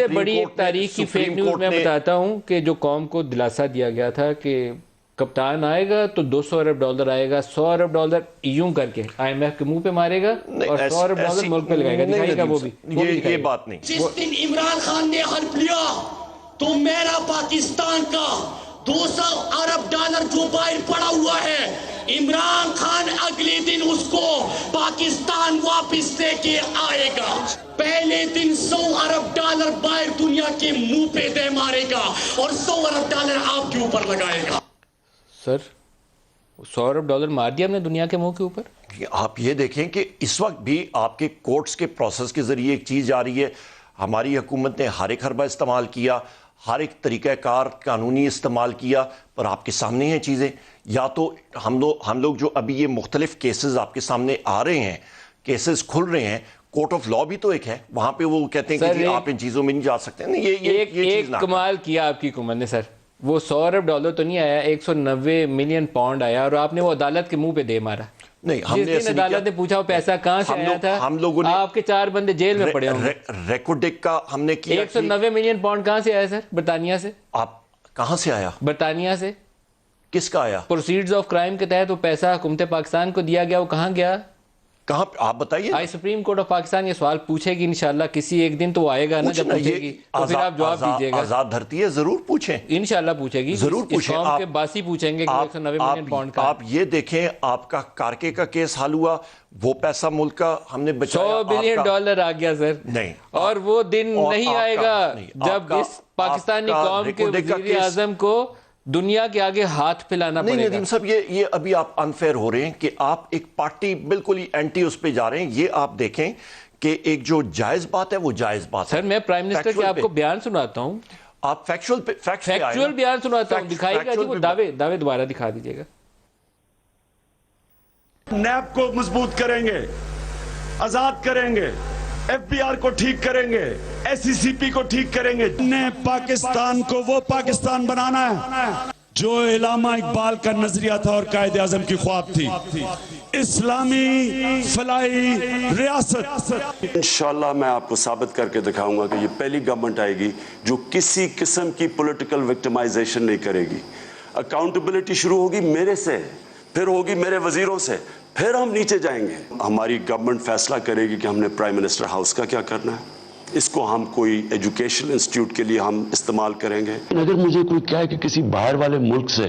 سے بڑی ایک تاریخ کی فیک نیوز میں بتاتا ہوں کہ جو قوم کو دلاسا دیا گیا تھا کہ کپتان آئے گا تو $200 ارب آئے گا، $100 ارب یوں کر کے آئی ایم ایف کے منہ پہ مارے گا اور $100 ارب ملک پہ لگائے گا، دکھائے گا وہ بھی یہ بات نہیں۔ جس دن عمران خان نے حلف لیا تو میرا پاکستان کا $200 ارب جو باہر پڑا ہوا ہے، عمران خان اگلے دن اس کو پاکستان واپس لے کے آئے گا، پہلے دن $100 ارب باہر دنیا کے منہ پہ دے مارے گا اور $100 ارب آپ کے اوپر لگائے گا۔ سر $100 ارب مار دیا ہم نے دنیا کے منہ کے اوپر۔ آپ یہ دیکھیں کہ اس وقت بھی آپ کے کورٹس کے پروسیس کے ذریعے ایک چیز جا رہی ہے، ہماری حکومت نے ہر ایک حربہ استعمال کیا، ہر ایک طریقہ کار قانونی استعمال کیا، پر آپ کے سامنے ہیں چیزیں، یا تو ہم لوگ جو ابھی یہ مختلف کیسز آپ کے سامنے آ رہے ہیں، کیسز کھل رہے ہیں، کورٹ آف لا بھی تو ایک ہے، وہاں پہ وہ کہتے ہیں کہ جی آپ ان چیزوں میں نہیں جا سکتے۔ ایک کمال کیا آپ کی حکومت نے سر، وہ $100 ارب تو نہیں آیا، 190 ملین پاؤنڈ آیا اور آپ نے وہ عدالت کے منہ پہ دے مارا۔ نہیں، ہم جس نے دن عدالت نے پوچھا وہ پیسہ کہاں سے آیا تھا، ہم لوگوں نے آپ کے 4 بندے جیل میں پڑے ہوں گے۔ ریکوڈک کا ہم نے کیا 190 ملین پاؤنڈ کہاں سے آیا سر؟ برطانیہ سے۔ آپ کہاں سے آیا؟ برطانیہ سے۔ کس کا آیا؟ پروسیڈز آف کرائم کے تحت وہ پیسہ حکومت پاکستان کو دیا گیا، وہ کہاں گیا؟ کہاں آپ بتائیے۔ آئی سپریم کورٹ آف پاکستان یہ سوال پوچھے گی انشاءاللہ کسی ایک دن، تو وہ آئے گا نا جب پوچھے گی تو پھر آپ جواب دیجیے گا۔ آزاد دھرتی ہے، ضرور پوچھیں، انشاءاللہ پوچھے گی، ضرور پوچھیں۔ قوم کے باسی پوچھیں گے کہ 190 ملین پاؤنڈ کا۔ آپ یہ دیکھیں، آپ کا کارکے کا کیس حل ہوا، وہ پیسہ ملک کا ہم نے بچایا۔ $100 بلین آ گیا سر۔ نہیں، اور وہ دن نہیں آئے گا جب اس پاکستانی قوم کے وزیر اعظم کو دنیا کے آگے ہاتھ پھیلانا پڑے گا۔ نہیں ندیم صاحب، یہ ابھی آپ انفیئر ہو رہے ہیں کہ آپ ایک پارٹی بالکل ہی اینٹی اس پہ جا رہے ہیں۔ یہ آپ دیکھیں کہ ایک جو جائز بات ہے وہ جائز بات ہے۔ سر میں پرائم منسٹر کے آپ کو بیان سناتا ہوں، آپ فیکچول بیان سناتا ہوں، دکھائیے گا جی وہ دعوے دوبارہ دکھا دیجیے گا۔ نیب کو مضبوط کریں گے، آزاد کریں گے، ایف بی آر کو ٹھیک کریں گے، ایس سی سی پی کو ٹھیک کریں گے۔ پاکستان کو وہ پاکستان بنانا ہے جو علامہ اقبال کا نظریہ تھا اور قائد اعظم کی خواب تھی، اسلامی فلاحی ریاست۔ انشاءاللہ میں آپ کو ثابت کر کے دکھاؤں گا کہ یہ پہلی گورنمنٹ آئے گی جو کسی قسم کی پولیٹیکل وکٹمائزیشن نہیں کرے گی۔ اکاؤنٹیبلٹی شروع ہوگی میرے سے، پھر ہوگی میرے وزیروں سے، پھر ہم نیچے جائیں گے۔ ہماری گورنمنٹ فیصلہ کرے گی کہ ہم نے پرائم منسٹر ہاؤس کا کیا کرنا ہے، اس کو ہم کوئی ایجوکیشن انسٹیٹیوٹ کے لیے ہم استعمال کریں گے۔ اگر مجھے کوئی کہے کہ کسی باہر والے ملک سے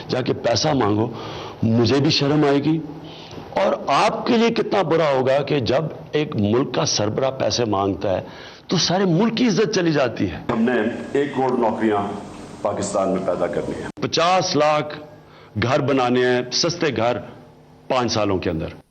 جا کے پیسہ مانگو، مجھے بھی شرم آئے گی، اور آپ کے لیے کتنا برا ہوگا کہ جب ایک ملک کا سربراہ پیسے مانگتا ہے تو سارے ملک کی عزت چلی جاتی ہے۔ ہم نے 1 کروڑ نوکریاں پاکستان میں پیدا کرنی ہیں، 50 لاکھ گھر بنانے ہیں، سستے گھر 5 سالوں کے اندر۔